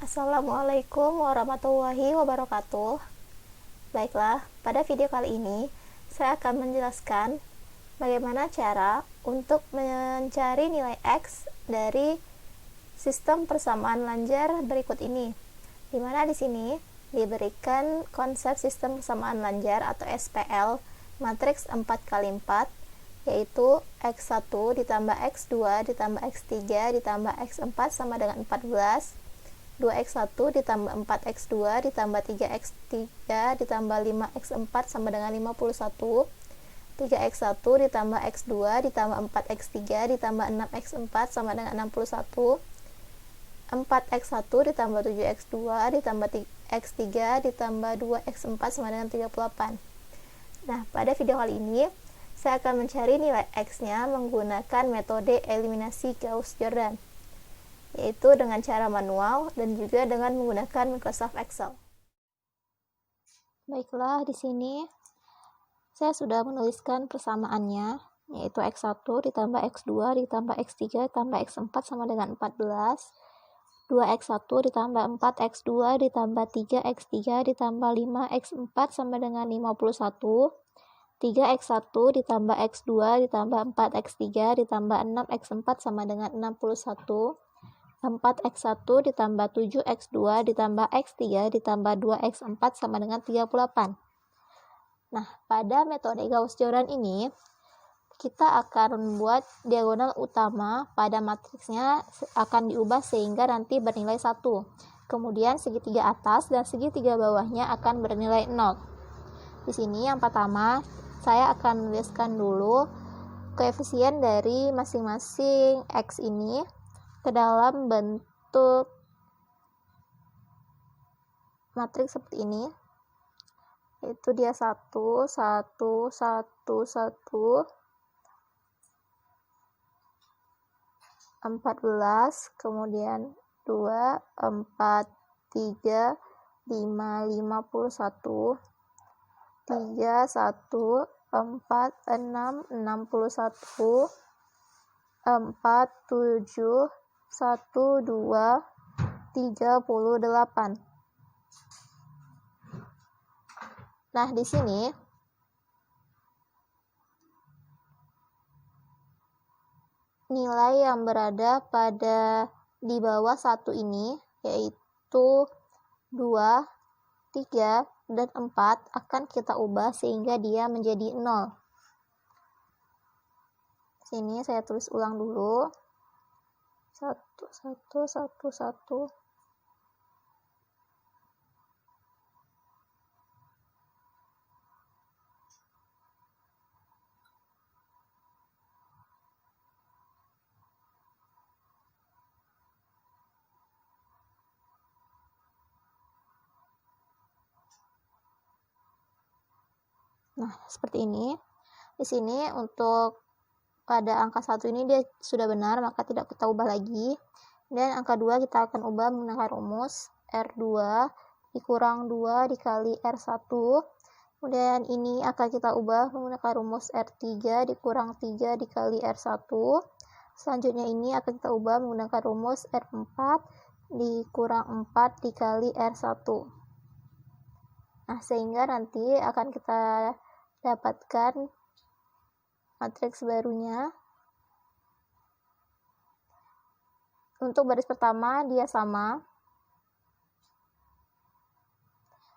Assalamualaikum warahmatullahi wabarakatuh. Baiklah, pada video kali ini saya akan menjelaskan bagaimana cara untuk mencari nilai X dari sistem persamaan lanjar berikut ini. Di mana di sini diberikan konsep sistem persamaan lanjar atau SPL matriks 4x4, yaitu X1 ditambah X2 ditambah X3 ditambah X4 sama dengan 14, 2x1 ditambah 4x2 ditambah 3x3 ditambah 5x4 sama dengan 51, 3x1 ditambah x2 ditambah 4x3 ditambah 6x4 sama dengan 61, 4x1 ditambah 7x2 ditambah x3 ditambah 2x4 sama dengan 38. Nah, pada video kali ini saya akan mencari nilai x-nya menggunakan metode eliminasi Gauss-Jordan, yaitu dengan cara manual dan juga dengan menggunakan Microsoft Excel. Baiklah, di sini saya sudah menuliskan persamaannya, yaitu x1 ditambah x2 ditambah x3 ditambah x4 sama dengan 14, 2x1 ditambah 4x2 ditambah 3x3 ditambah 5x4 sama dengan 51, 3x1 ditambah x2 ditambah 4x3 ditambah 6x4 sama dengan 61, 4x1 ditambah 7x2 ditambah x3 ditambah 2x4 sama dengan 38. Nah, pada metode Gauss-Jordan ini, kita akan membuat diagonal utama pada matriksnya akan diubah sehingga nanti bernilai 1. Kemudian segitiga atas dan segitiga bawahnya akan bernilai 0. Di sini yang pertama, saya akan menuliskan dulu koefisien dari masing-masing x ini ke dalam bentuk matriks seperti ini, yaitu dia 1, 1, 1, 1, 14, kemudian 2, 4, 3, 5, 51, 3, 1, 4, 6, 61, 4, 7, 1, 2, 38. Nah, di sini nilai yang berada pada di bawah 1 ini, yaitu 2, 3, dan 4 akan kita ubah sehingga dia menjadi 0. Sini saya tulis ulang dulu. 1, 1, 1, 1. Nah, seperti ini. Di sini untuk pada angka 1 ini dia sudah benar, maka tidak kita ubah lagi. Dan angka 2 kita akan ubah menggunakan rumus R2 dikurang 2 dikali R1. Kemudian ini akan kita ubah menggunakan rumus R3 dikurang 3 dikali R1. Selanjutnya ini akan kita ubah menggunakan rumus R4 dikurang 4 dikali R1. Nah, sehingga nanti akan kita dapatkan matriks barunya. Untuk baris pertama dia sama.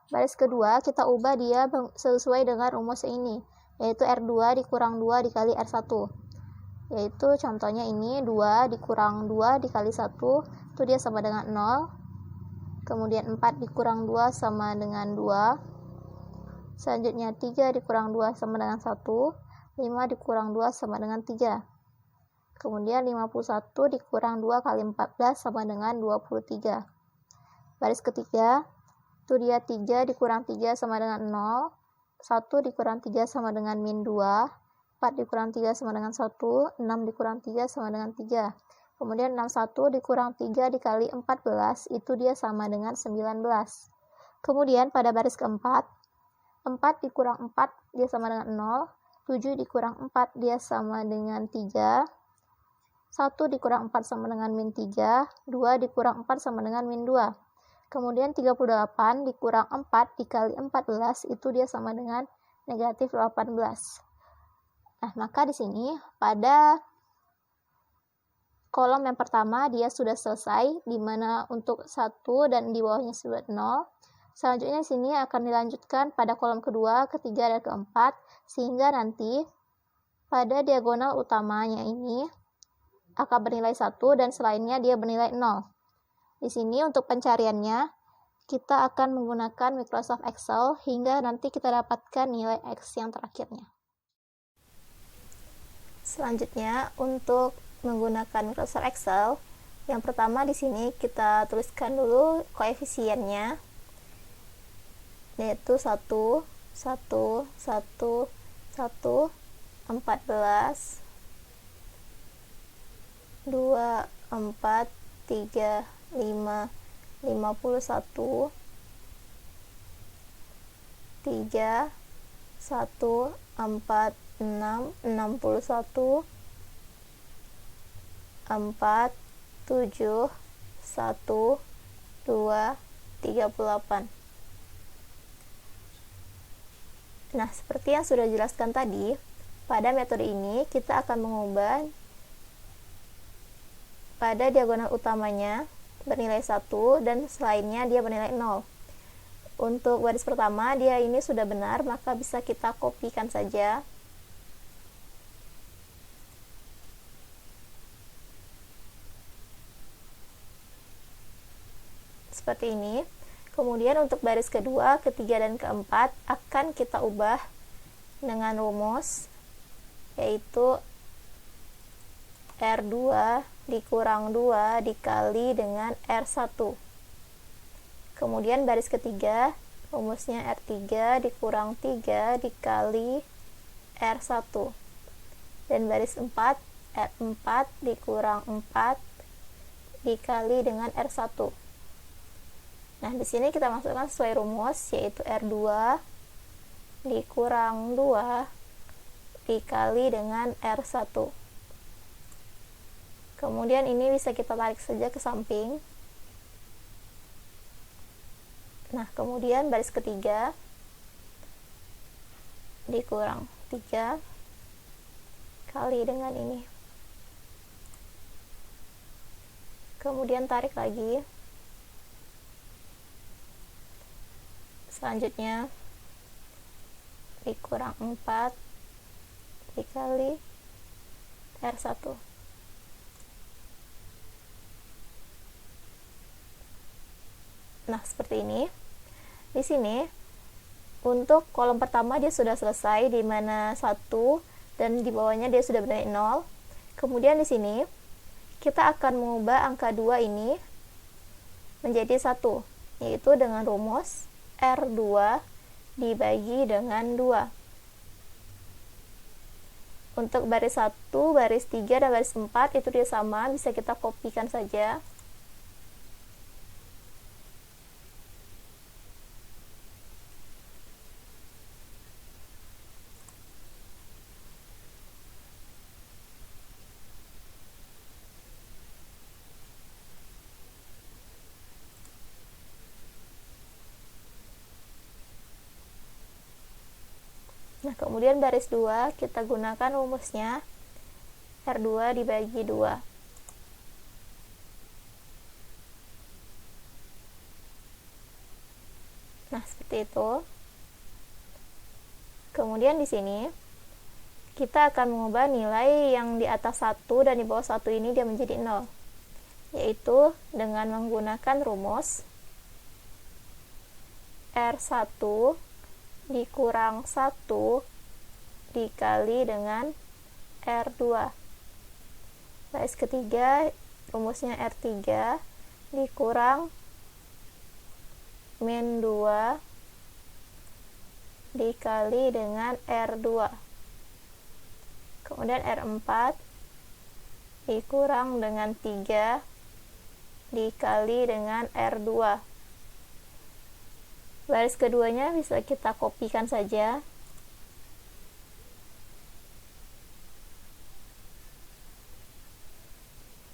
Baris kedua kita ubah dia sesuai dengan rumus ini, yaitu R2 dikurang 2 dikali R1. Yaitu contohnya ini 2 dikurang 2 dikali 1, itu dia sama dengan 0. Kemudian 4 dikurang 2 sama dengan 2. Selanjutnya 3 dikurang 2 sama dengan 1. 5 dikurang 2 sama dengan 3. Kemudian 51 dikurang 2 kali 14 sama dengan 23. Baris ketiga, itu dia 3 dikurang 3 sama dengan 0. 1 dikurang 3 sama dengan min 2. 4 dikurang 3 sama dengan 1. 6 dikurang 3 sama dengan 3. Kemudian 61 dikurang 3 dikali 14, itu dia sama dengan 19. Kemudian pada baris keempat, 4 dikurang 4 dia sama dengan 0. 7 dikurang 4 dia sama dengan 3. 1 dikurang 4 sama dengan min 3. 2 dikurang 4 sama dengan min 2. Kemudian 38 dikurang 4 dikali 14 itu dia sama dengan negatif 18. Nah, maka di sini pada kolom yang pertama dia sudah selesai, di mana untuk 1 dan di bawahnya sudah 0. Selanjutnya di sini akan dilanjutkan pada kolom kedua, ketiga, dan keempat, sehingga nanti pada diagonal utamanya ini akan bernilai 1 dan selainnya dia bernilai 0. Di sini untuk pencariannya, kita akan menggunakan Microsoft Excel hingga nanti kita dapatkan nilai X yang terakhirnya. Selanjutnya, untuk menggunakan Microsoft Excel, yang pertama di sini kita tuliskan dulu koefisiennya, yaitu 1, 1, 1, 1, 14, 2, 4, 3, 5, 51, 3, 1, 4, 6, 61, 4, 7, 1, 2, 38. Nah, seperti yang sudah dijelaskan tadi, pada metode ini kita akan mengubah pada diagonal utamanya bernilai 1 dan selainnya dia bernilai 0. Untuk baris pertama dia ini sudah benar, maka bisa kita kopikan saja. Seperti ini. Kemudian untuk baris kedua, ketiga, dan keempat akan kita ubah dengan rumus, yaitu R2 dikurang 2 dikali dengan R1. Kemudian baris ketiga, rumusnya R3 dikurang 3 dikali R1. Dan baris 4, R4 dikurang 4 dikali dengan R1. Nah, di sini kita masukkan sesuai rumus, yaitu R2 dikurang 2 dikali dengan R1. Kemudian ini bisa kita tarik saja ke samping. Nah, kemudian baris ketiga dikurang 3 kali dengan ini. Kemudian tarik lagi. Selanjutnya dikurang 4 dikali R1. Nah, seperti ini. Di sini untuk kolom pertama dia sudah selesai, di mana 1 dan di bawahnya dia sudah bernilai 0. Kemudian di sini kita akan mengubah angka 2 ini menjadi 1, yaitu dengan rumus R2 dibagi dengan 2. Untuk baris 1, baris 3, dan baris 4 itu dia sama, bisa kita kopikan saja. Nah, kemudian baris 2 kita gunakan rumusnya R2 dibagi 2. Nah, seperti itu. Kemudian di sini kita akan mengubah nilai yang di atas 1 dan di bawah 1 ini dia menjadi 0, yaitu dengan menggunakan rumus R1 dikurang 1 dikali dengan R2. Baris ketiga rumusnya R3 dikurang min 2 dikali dengan R2. Kemudian R4 dikurang dengan 3 dikali dengan R2. Baris keduanya bisa kita kopikan saja.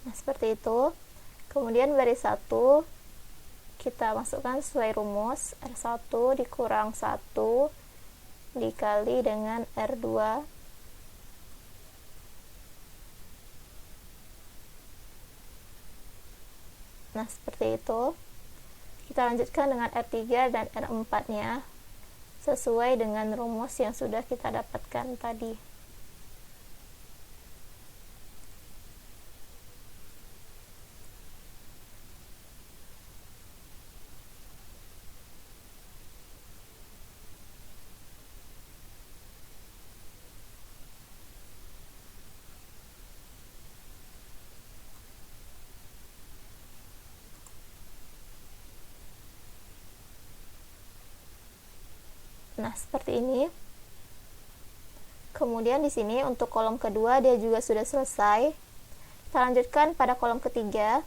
Nah, seperti itu. Kemudian baris 1 kita masukkan sesuai rumus, R1 dikurang 1 dikali dengan R2 nah seperti itu. Kita lanjutkan dengan R3 dan R4 nya sesuai dengan rumus yang sudah kita dapatkan tadi. Nah, seperti ini. Kemudian di sini untuk kolom kedua dia juga sudah selesai. Kita lanjutkan pada kolom ketiga.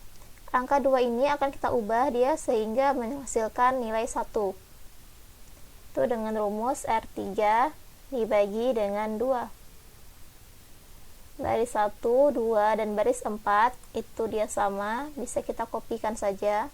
Angka 2 ini akan kita ubah dia sehingga menghasilkan nilai 1. Itu dengan rumus R3 dibagi dengan 2. Baris 1, 2, dan baris 4 itu dia sama, bisa kita kopikan saja.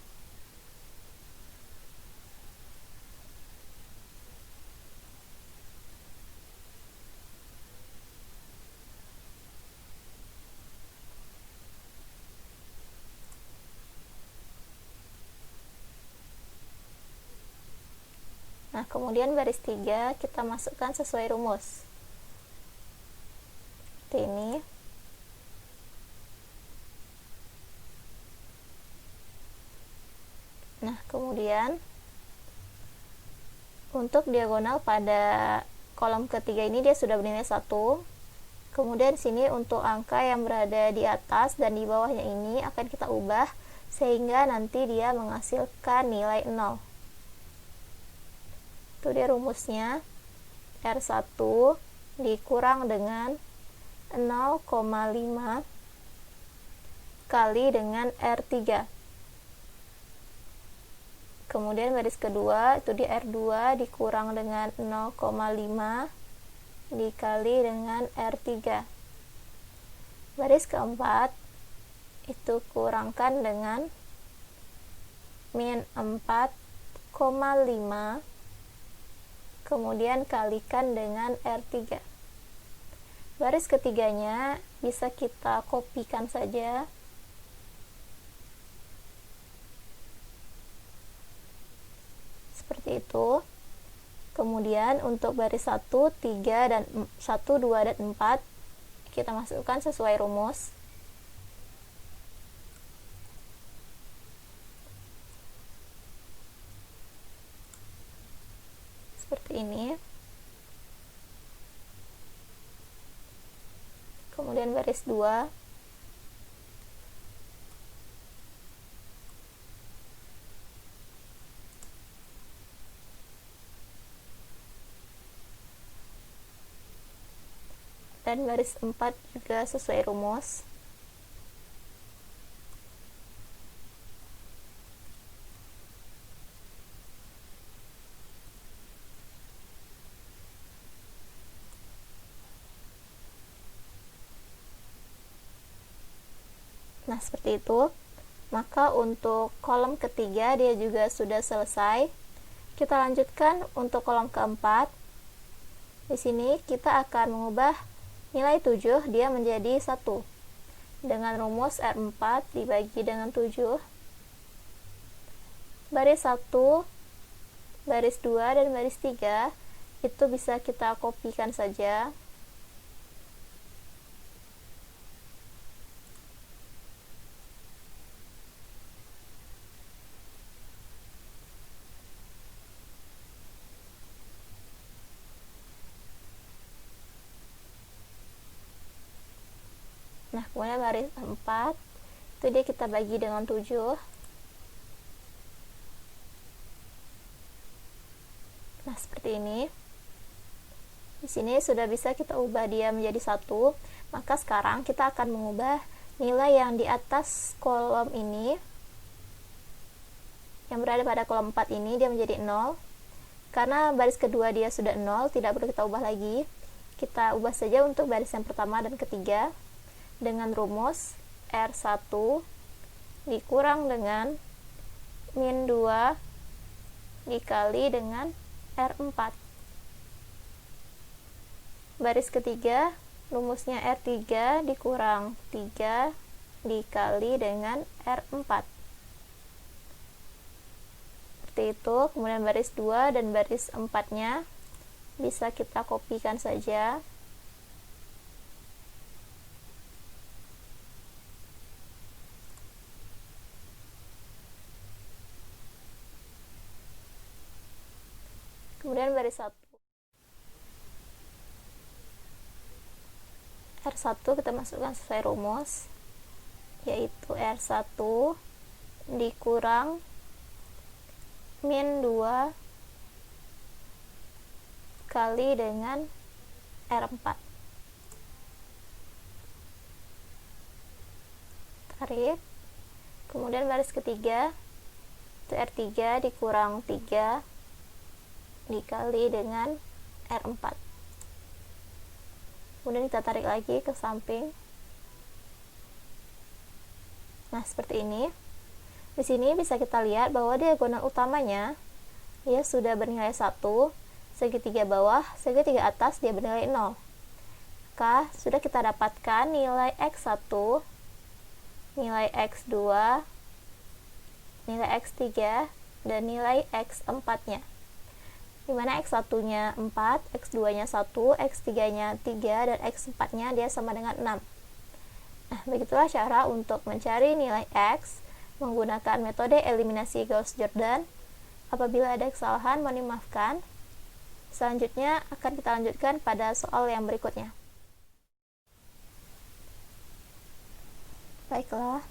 Nah, kemudian baris 3 kita masukkan sesuai rumus. Seperti ini. Nah, kemudian untuk diagonal pada kolom ketiga ini dia sudah bernilai 1. Kemudian sini untuk angka yang berada di atas dan di bawahnya ini akan kita ubah sehingga nanti dia menghasilkan nilai 0. Itu dia rumusnya, R1 dikurang dengan 0,5 kali dengan R3. Kemudian baris kedua itu di R2 dikurang dengan 0,5 dikali dengan R3. Baris keempat itu kurangkan dengan min 4,5 kemudian kalikan dengan R3. Baris ketiganya bisa kita kopikan saja. Seperti itu. Kemudian untuk baris 1, 3, dan 1, 2, dan 4 kita masukkan sesuai rumus. Seperti ini. Kemudian baris 2. Dan baris 4 juga sesuai rumus. Nah, seperti itu. Maka untuk kolom ketiga dia juga sudah selesai. Kita lanjutkan untuk kolom keempat. Di sini kita akan mengubah nilai 7 dia menjadi 1. Dengan rumus R4 dibagi dengan 7. Baris 1, baris 2, dan baris 3 itu bisa kita kopikan saja. Nah, kemudian baris 4 itu dia kita bagi dengan 7. Nah, seperti ini. Di sini sudah bisa kita ubah dia menjadi 1. Maka sekarang kita akan mengubah nilai yang di atas kolom ini, yang berada pada kolom 4 ini, dia menjadi 0. Karena baris kedua dia sudah 0, tidak perlu kita ubah lagi. Kita ubah saja untuk baris yang pertama dan ketiga dengan rumus R1 dikurang dengan min 2 dikali dengan R4. Baris ketiga, rumusnya R3 dikurang 3 dikali dengan R4. Seperti itu. Kemudian baris 2 dan baris 4-nya bisa kita kopikan saja. Kemudian baris 1. R1 kita masukkan sesuai rumus, yaitu R1 dikurang min 2 kali dengan R4. Tarik. Kemudian baris ketiga, itu R3 dikurang 3 dikali dengan R4. Kemudian kita tarik lagi ke samping. Nah, seperti ini. Di sini bisa kita lihat bahwa diagonal utamanya dia sudah bernilai 1, segitiga bawah, segitiga atas dia bernilai 0. Maka sudah kita dapatkan nilai X1, nilai X2, nilai X3, dan nilai X4-nya. Dimana X1-nya 4, X2-nya 1, X3-nya 3, dan X4-nya dia sama dengan 6. Nah, begitulah cara untuk mencari nilai X menggunakan metode eliminasi Gauss-Jordan. Apabila ada kesalahan, mohon dimaafkan. Selanjutnya akan kita lanjutkan pada soal yang berikutnya. Baiklah.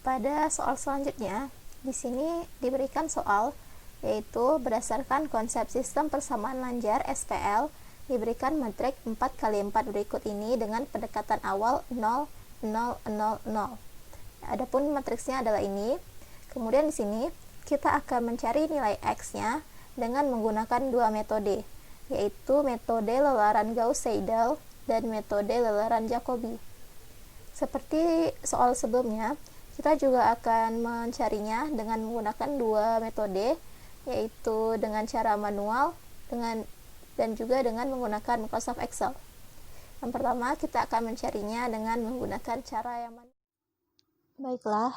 Pada soal selanjutnya, di sini diberikan soal, yaitu berdasarkan konsep sistem persamaan Lanjar SPL, diberikan metrik 4x4 berikut ini dengan pendekatan awal 0, 0, 0, 0. Adapun matriksnya adalah ini. Kemudian di sini kita akan mencari nilai X-nya dengan menggunakan dua metode, yaitu metode lelaran Gauss-Seidel dan metode lelaran Jacobi. Seperti soal sebelumnya, kita juga akan mencarinya dengan menggunakan dua metode, yaitu dengan cara manual dan juga dengan menggunakan Microsoft Excel. Yang pertama, kita akan mencarinya dengan menggunakan cara yang manual. Baiklah,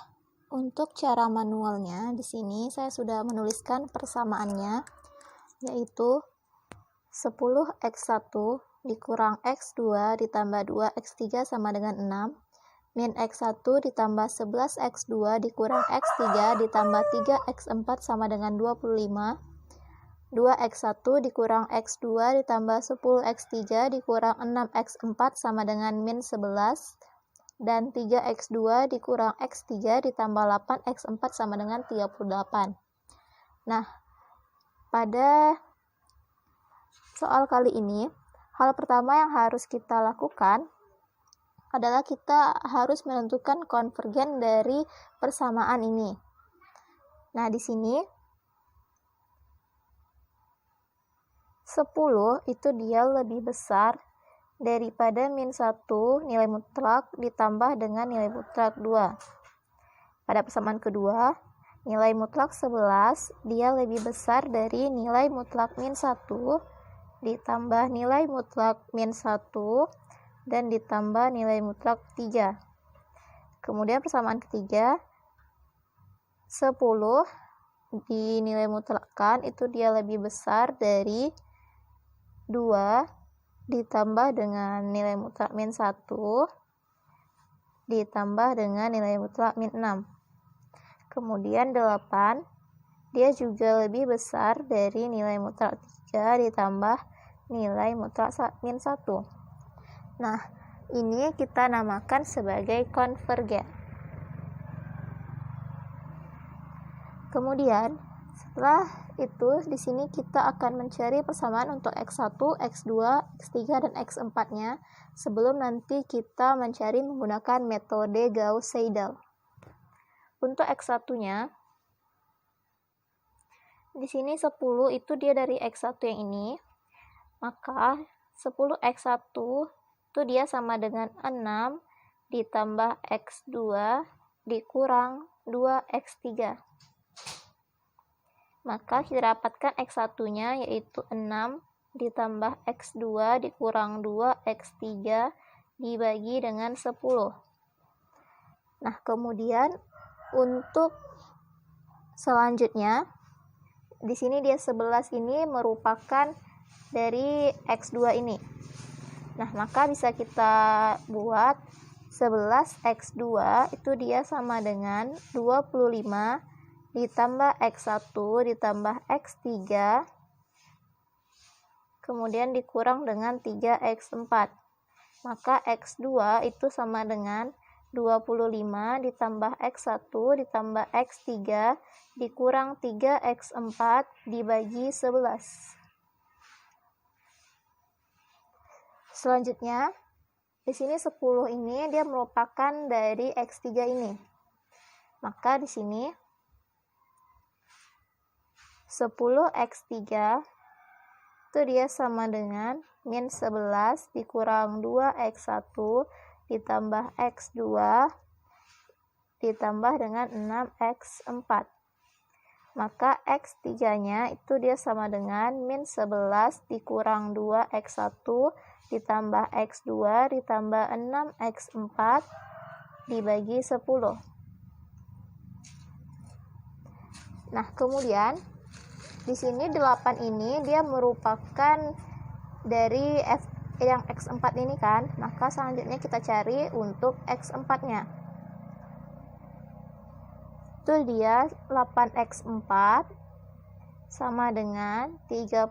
untuk cara manualnya di sini saya sudah menuliskan persamaannya, yaitu 10x1 dikurang x2 ditambah 2x3 sama dengan 6, min x1 ditambah 11x2 dikurang x3 ditambah 3x4 sama dengan 25, 2x1 dikurang x2 ditambah 10x3 dikurang 6x4 sama dengan min 11, dan 3x2 dikurang x3 ditambah 8x4 sama dengan 38. Nah, pada soal kali ini, hal pertama yang harus kita lakukan adalah kita harus menentukan konvergen dari persamaan ini. Nah, di sini 10 itu dia lebih besar daripada min 1 nilai mutlak ditambah dengan nilai mutlak 2. Pada persamaan kedua, nilai mutlak 11 dia lebih besar dari nilai mutlak min 1 ditambah nilai mutlak min 1 dan ditambah nilai mutlak 3. Kemudian persamaan ketiga, 10 di nilai mutlakkan itu dia lebih besar dari 2 ditambah dengan nilai mutlak min 1 ditambah dengan nilai mutlak min 6. Kemudian 8 dia juga lebih besar dari nilai mutlak 3 ditambah nilai mutlak min 1. Nah, ini kita namakan sebagai konvergen. Kemudian setelah itu di sini kita akan mencari persamaan untuk X1, X2, X3 dan X4-nya sebelum nanti kita mencari menggunakan metode Gauss-Seidel. Untuk X1-nya di sini 10 itu dia dari X1 yang ini. Maka 10x1 itu dia sama dengan 6 ditambah x2 dikurang 2x3. maka kita dapatkan X1-nya yaitu 6 ditambah X2 dikurang 2 X3 dibagi dengan 10. Nah, kemudian untuk selanjutnya, di sini dia 11 ini merupakan dari X2 ini. Nah, maka bisa kita buat 11X2 itu dia sama dengan 25 ditambah X1 ditambah X3 kemudian dikurang dengan 3X4. Maka X2 itu sama dengan 25 ditambah X1 ditambah X3 dikurang 3X4 dibagi 11. Selanjutnya, di sini 10 ini dia merupakan dari X3 ini. Maka di sini 10X3 itu dia sama dengan min 11 dikurang 2X1 ditambah X2 ditambah dengan 6X4. Maka X3-nya itu dia sama dengan min 11 dikurang 2X1 ditambah X2 ditambah 6X4 dibagi 10. Nah, kemudian di sini 8 ini dia merupakan dari yang X4 ini kan, maka selanjutnya kita cari untuk X4-nya. Itu dia 8X4 sama dengan 38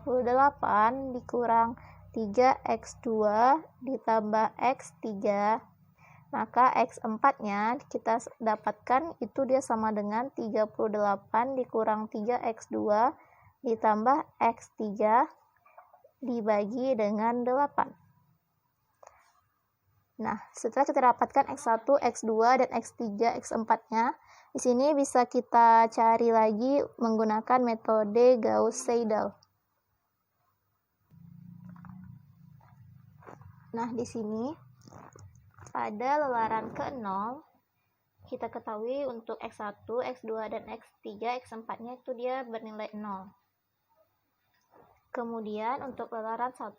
dikurang 3X2 ditambah X3. Maka X4-nya kita dapatkan itu dia sama dengan 38 dikurang 3X2 ditambah X3 dibagi dengan 8. Nah, setelah kita dapatkan X1, X2, dan X3, X4-nya, di sini bisa kita cari lagi menggunakan metode Gauss-Seidel. Nah, di sini pada lelaran ke-0 kita ketahui untuk X1, X2, dan X3, X4-nya itu dia bernilai 0. Kemudian untuk lelaran 1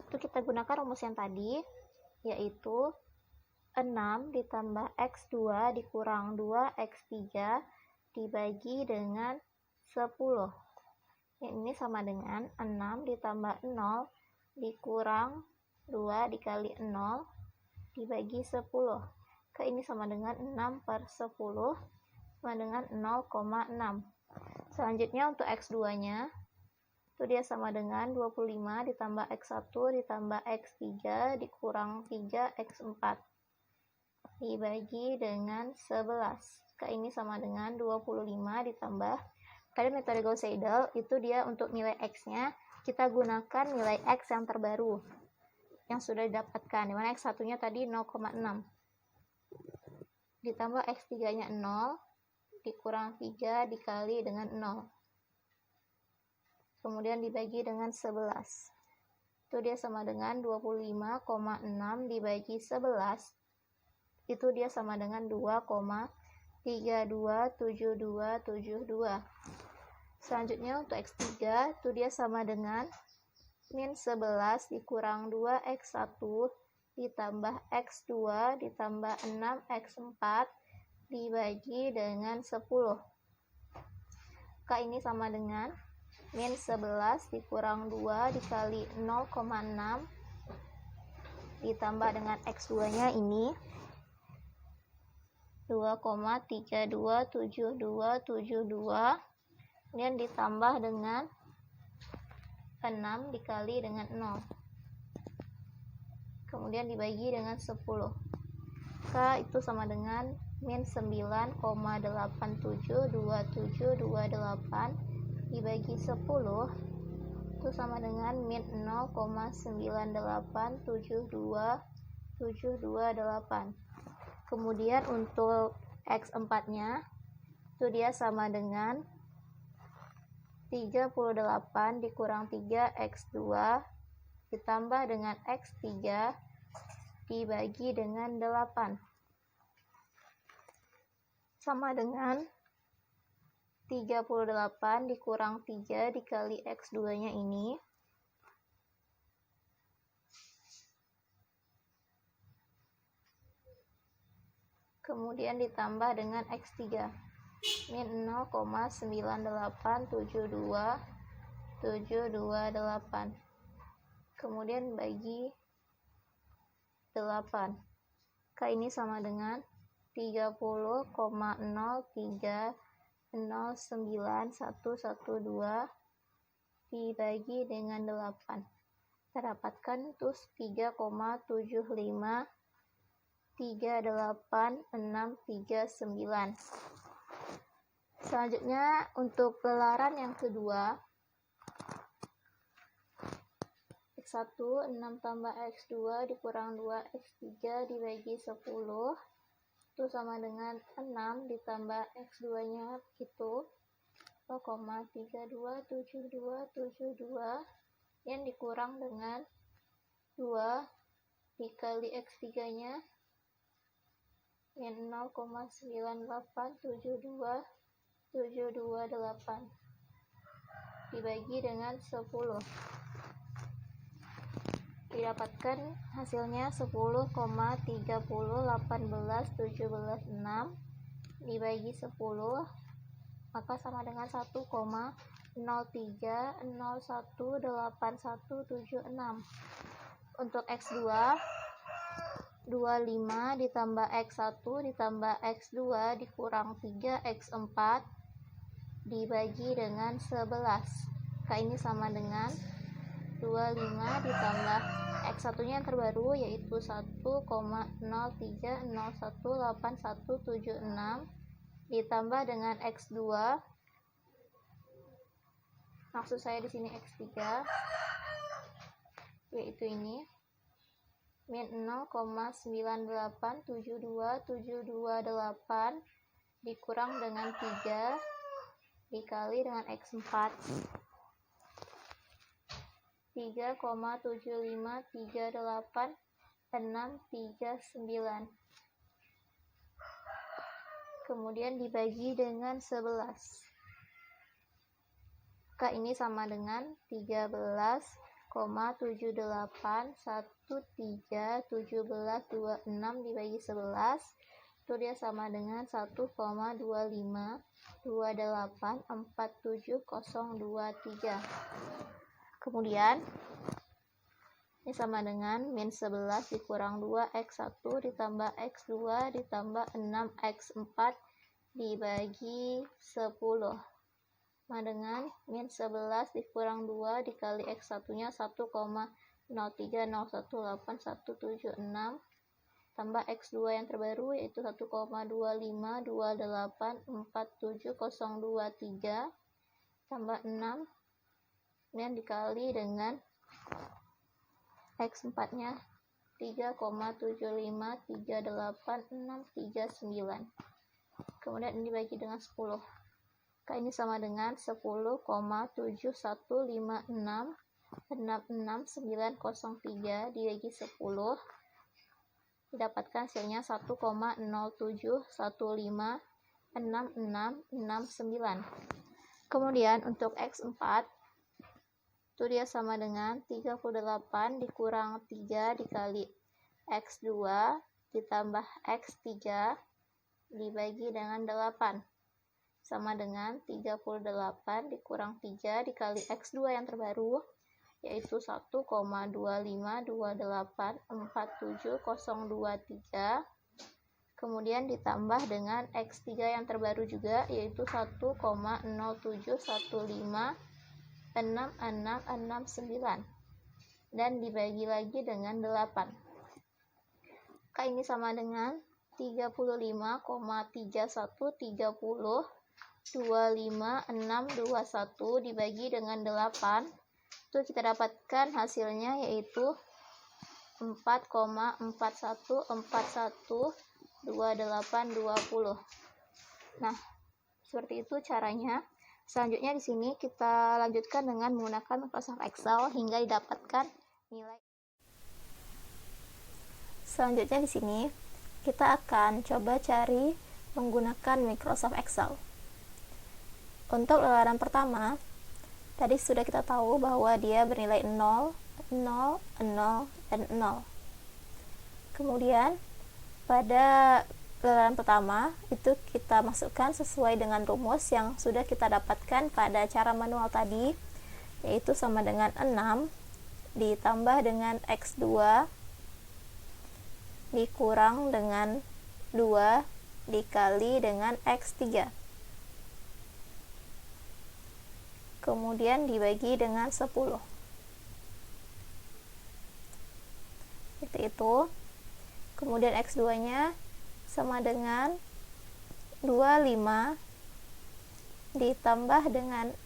itu kita gunakan rumus yang tadi, yaitu 6 ditambah X2 dikurang 2X3 dibagi dengan 10. Ini sama dengan 6 ditambah 0 dikurang 2 dikali 0 dibagi 10. Ini sama dengan 6/10 sama dengan 0,6. Selanjutnya untuk X2-nya itu dia sama dengan 25 ditambah X1 ditambah X3 dikurang 3X4 dibagi dengan 11. Ini sama dengan 25 ditambah, pada metode Gauss-Seidel itu dia untuk nilai X-nya kita gunakan nilai X yang terbaru yang sudah didapatkan, dimana X1-nya tadi 0,6 ditambah X3-nya 0 dikurang 3 dikali dengan 0 kemudian dibagi dengan 11. Itu dia sama dengan 25,6 dibagi 11 itu dia sama dengan 2,327272. Selanjutnya untuk X3 itu dia sama dengan min 11 dikurang 2X1 ditambah X2 ditambah 6X4 dibagi dengan 10. Ini sama dengan min 11 dikurang 2 dikali 0,6 ditambah dengan X2-nya ini 2,327272 kemudian ditambah dengan 6 dikali dengan 0 kemudian dibagi dengan 10. Itu sama dengan min 9,872728 dibagi 10 itu sama dengan min 0,987278. Kemudian untuk X4-nya itu dia sama dengan 38 dikurang 3X2 ditambah dengan X3 dibagi dengan 8 sama dengan 38 dikurang 3 dikali X2 nya ini. Kemudian ditambah dengan X3 min 0,987278. Kemudian bagi 8. K ini sama dengan 30,03091112 dibagi dengan 8. Terdapatkan terus 3,753869. Selanjutnya untuk pelaran yang kedua, X1 6 tambah X2 dikurang 2 X3 dibagi 10 itu sama dengan 6 ditambah X2 nya itu 0,327272 yang dikurang dengan 2 dikali X3 nya min 0,98727228 dibagi dengan 10. Didapatkan hasilnya 10,30181116 dibagi 10, maka sama dengan 1,03018176. Untuk X2 25 ditambah X1 ditambah X2 dikurang 3 X4 dibagi dengan 11. K ini sama dengan 25 ditambah X1 nya yang terbaru yaitu 1,03018176 ditambah dengan X2, maksud saya di sini X3, yaitu ini min 0,98727228 dikurang dengan 3 dikali dengan X4 3,7538639, kemudian dibagi dengan 11. K ini sama dengan 13,78131726 dibagi 11, itu dia sama dengan 1,2528470023. Kemudian ini sama dengan min 11 dikurang 2 X1 ditambah X2 ditambah 6 X4 dibagi 10, sama dengan min 11 dikurang 2 dikali X1 nya 1,03018176 tambah X2 yang terbaru yaitu 1,2528470023 tambah 6 dan dikali dengan X4 nya 3,7538639, kemudian ini dibagi dengan 10. K ini sama dengan 10,7156666903 dibagi 10, didapatkan hasilnya 1,07156669. Kemudian untuk X4 itu dia sama dengan 38 dikurang 3 dikali X2 ditambah X3 dibagi dengan 8, sama dengan 38 dikurang 3 dikali X2 yang terbaru yaitu 1,2528470023, kemudian ditambah dengan X3 yang terbaru juga yaitu 1,07156669 dan dibagi lagi dengan 8. K ini sama dengan 35,3130256621 dibagi dengan 8, itu kita dapatkan hasilnya yaitu 4,41412820. Nah, seperti itu caranya. Selanjutnya di sini kita lanjutkan dengan menggunakan Microsoft Excel hingga didapatkan nilai. Selanjutnya di sini kita akan coba cari menggunakan Microsoft Excel. Untuk lelaran pertama, tadi sudah kita tahu bahwa dia bernilai 0, 0, 0, dan 0. Kemudian pada lelaran pertama itu kita masukkan sesuai dengan rumus yang sudah kita dapatkan pada cara manual tadi, yaitu sama dengan 6 ditambah dengan X2 dikurang dengan 2 dikali dengan X3, kemudian dibagi dengan 10. Seperti itu. Kemudian X2 nya sama dengan 25 ditambah dengan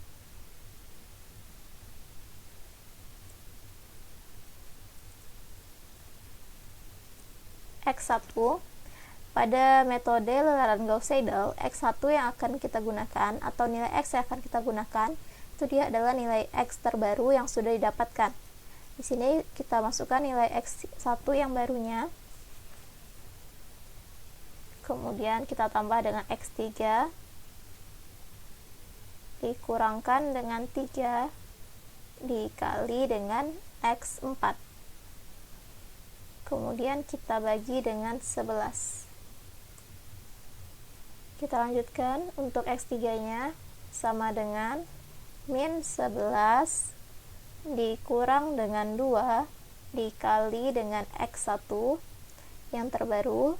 X1. Pada metode lelaran Gauss-Seidel, X1 yang akan kita gunakan atau nilai X yang akan kita gunakan itu dia adalah nilai X terbaru yang sudah didapatkan. Di sini kita masukkan nilai X1 yang barunya, kemudian kita tambah dengan X3 dikurangkan dengan 3 dikali dengan X4, kemudian kita bagi dengan 11. Kita lanjutkan. Untuk X3 nya sama dengan min 11 dikurang dengan 2 dikali dengan X1 yang terbaru,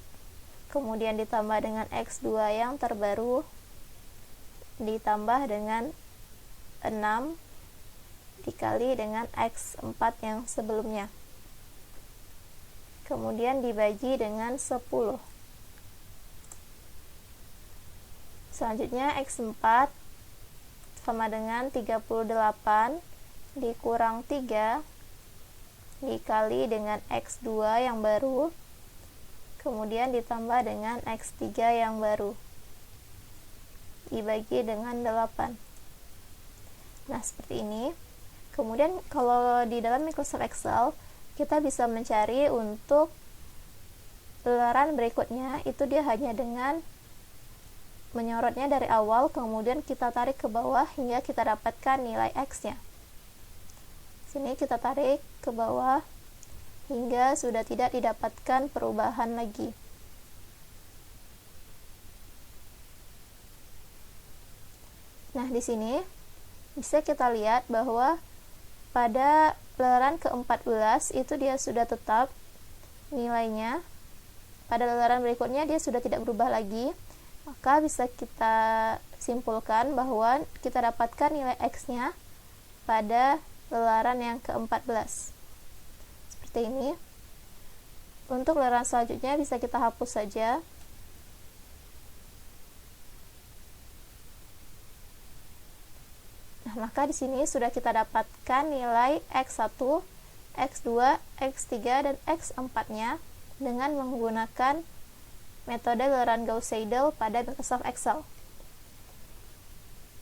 kemudian ditambah dengan X2 yang terbaru, ditambah dengan 6 dikali dengan X4 yang sebelumnya, kemudian dibagi dengan 10. Selanjutnya X4 sama dengan 38 dikurang 3 dikali dengan X2 yang baru, kemudian ditambah dengan X3 yang baru, dibagi dengan 8. Nah, seperti ini. Kemudian kalau di dalam Microsoft Excel kita bisa mencari untuk lelaran berikutnya, itu dia hanya dengan menyorotnya dari awal, kemudian kita tarik ke bawah hingga kita dapatkan nilai X-nya. Sini kita tarik ke bawah hingga sudah tidak didapatkan perubahan lagi. Nah, di sini bisa kita lihat bahwa pada lelaran ke-14 itu dia sudah tetap nilainya. Pada lelaran berikutnya dia sudah tidak berubah lagi. Maka bisa kita simpulkan bahwa kita dapatkan nilai X-nya pada lelaran yang ke-14. Seperti ini. Untuk lelaran selanjutnya bisa kita hapus saja. Nah, maka di sini sudah kita dapatkan nilai X1, X2, X3, dan X4-nya dengan menggunakan metode lelaran Gauss-Seidel pada Microsoft Excel.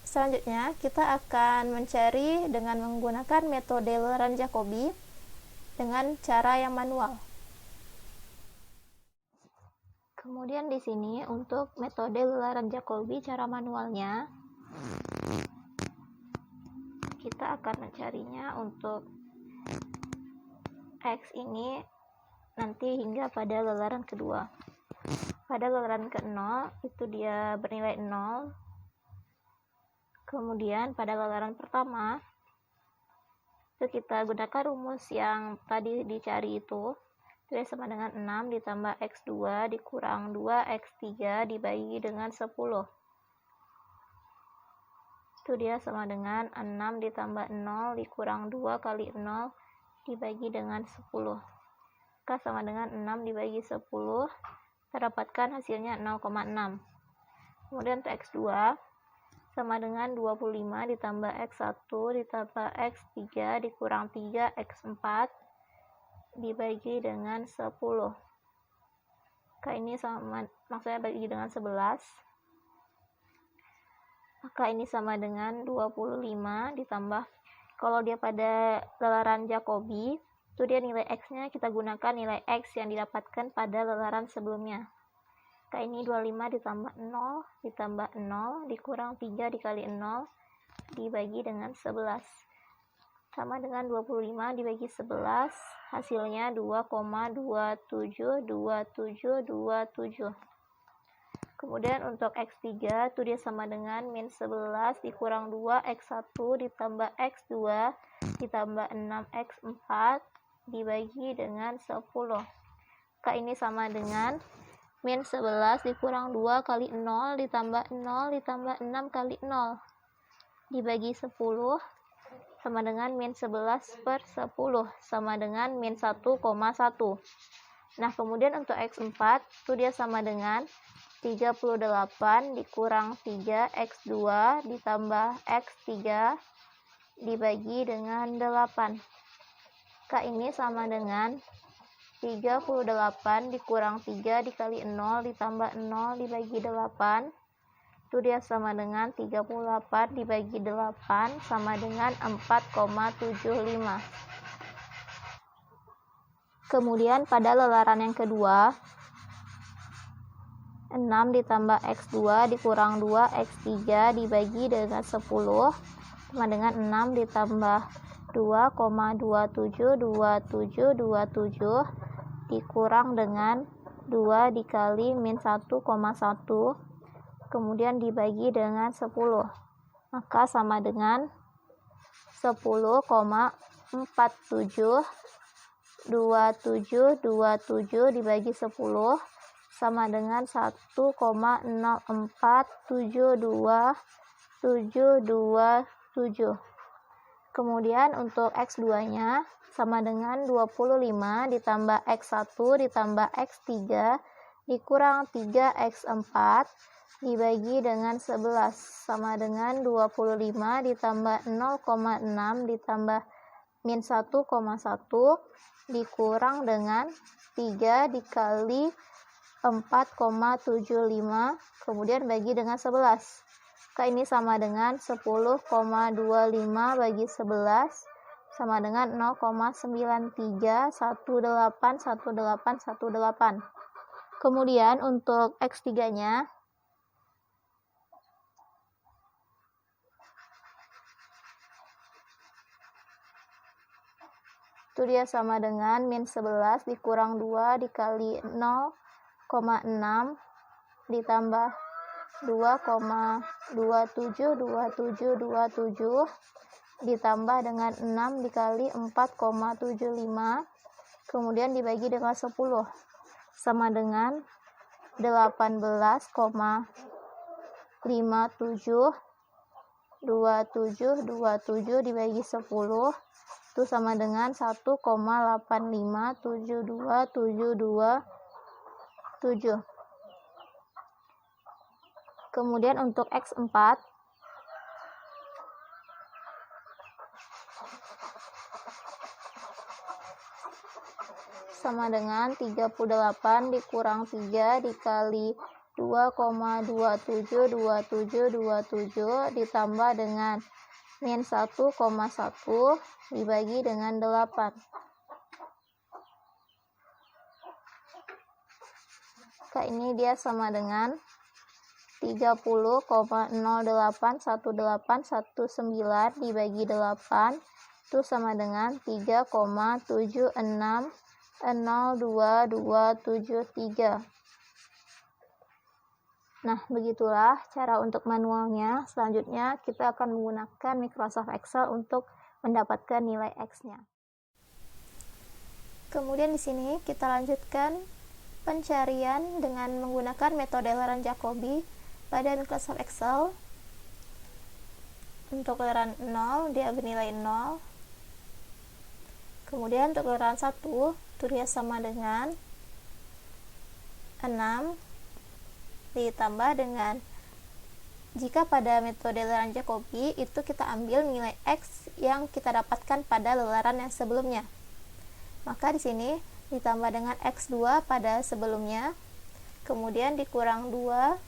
Selanjutnya, kita akan mencari dengan menggunakan metode lelaran Jacobi dengan cara yang manual. Kemudian di sini untuk metode lelaran Jacobi cara manualnya, kita akan mencarinya untuk X ini nanti hingga pada lelaran kedua. Pada lelaran ke-0 itu dia bernilai 0. Kemudian pada lelaran pertama itu kita gunakan rumus yang tadi dicari itu dia sama dengan 6 ditambah X2 dikurang 2 X3 dibagi dengan 10. Itu dia sama dengan 6 ditambah 0 dikurang 2 kali 0 dibagi dengan 10. Maka sama dengan 6 dibagi 10, terdapatkan hasilnya 0,6. Kemudian untuk X2 sama dengan 25 ditambah X1 ditambah X3 dikurang 3 X4 dibagi dengan 10. Maka ini sama, maksudnya bagi dengan 11. Maka ini sama dengan 25 ditambah, kalau dia pada lelaran Jacobi itu dia nilai X-nya kita gunakan nilai X yang didapatkan pada lelaran sebelumnya. Maka ini 25 ditambah 0 ditambah 0 dikurang 3 dikali 0 dibagi dengan 11 sama dengan 25 dibagi 11, hasilnya 2,272727. Kemudian untuk X3 itu dia sama dengan min 11 dikurang 2 X1 ditambah X2 ditambah 6X4 dibagi dengan 10. Maka ini sama dengan min 11 dikurang 2 kali 0 ditambah 0 ditambah 6 kali 0 dibagi 10 sama dengan min 11 per 10 sama dengan min 1,1. Nah, kemudian untuk X4 itu dia sama dengan 38 dikurang 3 X2 ditambah X3 dibagi dengan 8. Maka ini sama dengan 38 dikurang 3 dikali 0 ditambah 0 dibagi 8. Itu dia sama dengan 38 dibagi 8 sama dengan 4,75. Kemudian pada lelaran yang kedua, 6 ditambah X2 dikurang 2 X3 dibagi dengan 10 sama dengan 6 ditambah 2,272727 dikurang dengan 2 dikali min 1,1 kemudian dibagi dengan 10, maka sama dengan 10,472727 dibagi 10 sama dengan 1,0472727. Kemudian untuk X2 nya sama dengan 25 ditambah X1 ditambah X3 dikurang 3X4 dibagi dengan 11 sama dengan 25 ditambah 0,6 ditambah min 1,1 dikurang dengan 3 dikali 4,75 kemudian bagi dengan 11. Maka ini sama dengan 10,25 bagi 11 sama dengan 0,93181818. Kemudian untuk X3 nya itu dia sama dengan min 11 dikurang 2 dikali 0,6 ditambah 2,272727 ditambah dengan 6 dikali 4,75 kemudian dibagi dengan 10 sama dengan 18,572727 dibagi 10 itu sama dengan 1,85727227. Kemudian untuk X4 sama dengan 38 dikurang 3 dikali 2,272727 ditambah dengan min 1,1 dibagi dengan 8. Maka ini dia sama dengan 30,081819 dibagi 8 itu sama dengan 3,760223. Nah, begitulah cara untuk manualnya. Selanjutnya kita akan menggunakan Microsoft Excel untuk mendapatkan nilai X-nya. Kemudian di sini kita lanjutkan pencarian dengan menggunakan metode lelaran Jacobi pada Microsoft Excel. Untuk lelaran 0 dia bernilai 0. Kemudian untuk lelaran 1 itu dia sama dengan 6 ditambah dengan, jika pada metode lelaran Jacobi itu kita ambil nilai X yang kita dapatkan pada lelaran yang sebelumnya, maka di sini ditambah dengan X2 pada sebelumnya, kemudian dikurang 2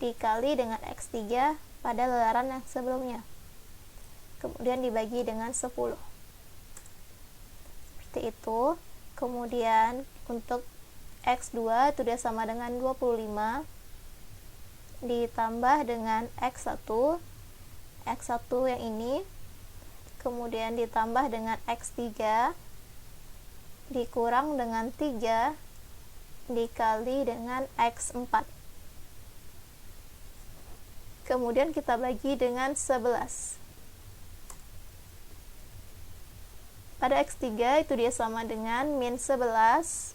dikali dengan X3 pada lelaran yang sebelumnya, kemudian dibagi dengan 10. Seperti itu. Kemudian untuk X2 itu dia sama dengan 25 ditambah dengan X1 yang ini, kemudian ditambah dengan X3 dikurang dengan 3 dikali dengan X4, kemudian kita bagi dengan 11. Pada X3 itu dia sama dengan min 11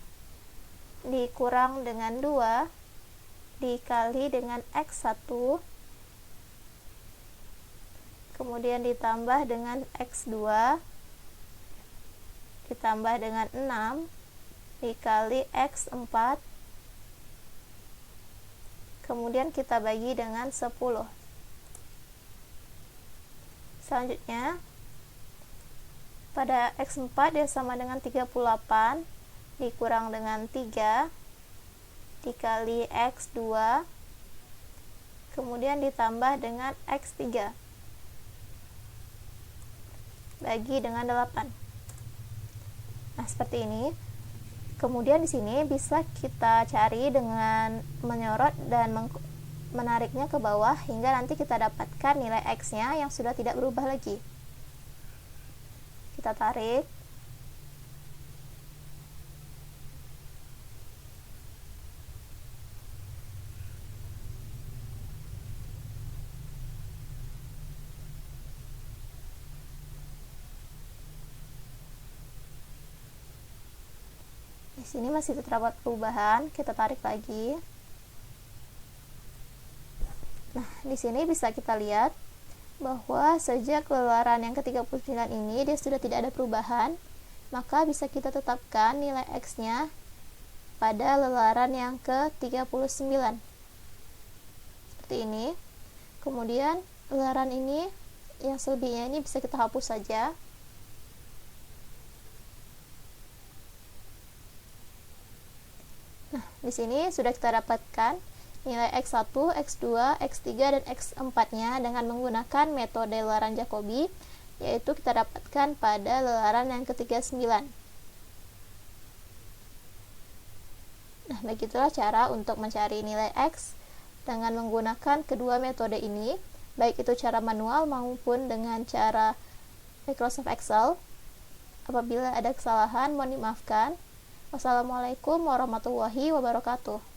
dikurang dengan 2 dikali dengan X1, kemudian ditambah dengan X2 ditambah dengan 6 dikali X4, kemudian kita bagi dengan 10. Selanjutnya pada X4 dia sama dengan 38 dikurang dengan 3 dikali X2, kemudian ditambah dengan X3 bagi dengan 8. Nah, seperti ini. Kemudian di sini bisa kita cari dengan menyorot dan menariknya ke bawah hingga nanti kita dapatkan nilai X-nya yang sudah tidak berubah lagi. Kita tarik. Di sini masih terdapat perubahan, kita tarik lagi. Nah, di sini bisa kita lihat bahwa sejak keluaran yang ke-39 ini dia sudah tidak ada perubahan, maka bisa kita tetapkan nilai X-nya pada lelaran yang ke-39. Seperti ini. Kemudian lelaran ini yang selebihnya ini bisa kita hapus saja. Nah, di sini sudah kita dapatkan nilai X1, X2, X3, dan X4-nya dengan menggunakan metode lelaran Jacobi, yaitu kita dapatkan pada lelaran yang ke-39. Nah, begitulah cara untuk mencari nilai X dengan menggunakan kedua metode ini, baik itu cara manual maupun dengan cara Microsoft Excel. Apabila ada kesalahan, mohon dimaafkan. Wassalamualaikum warahmatullahi wabarakatuh.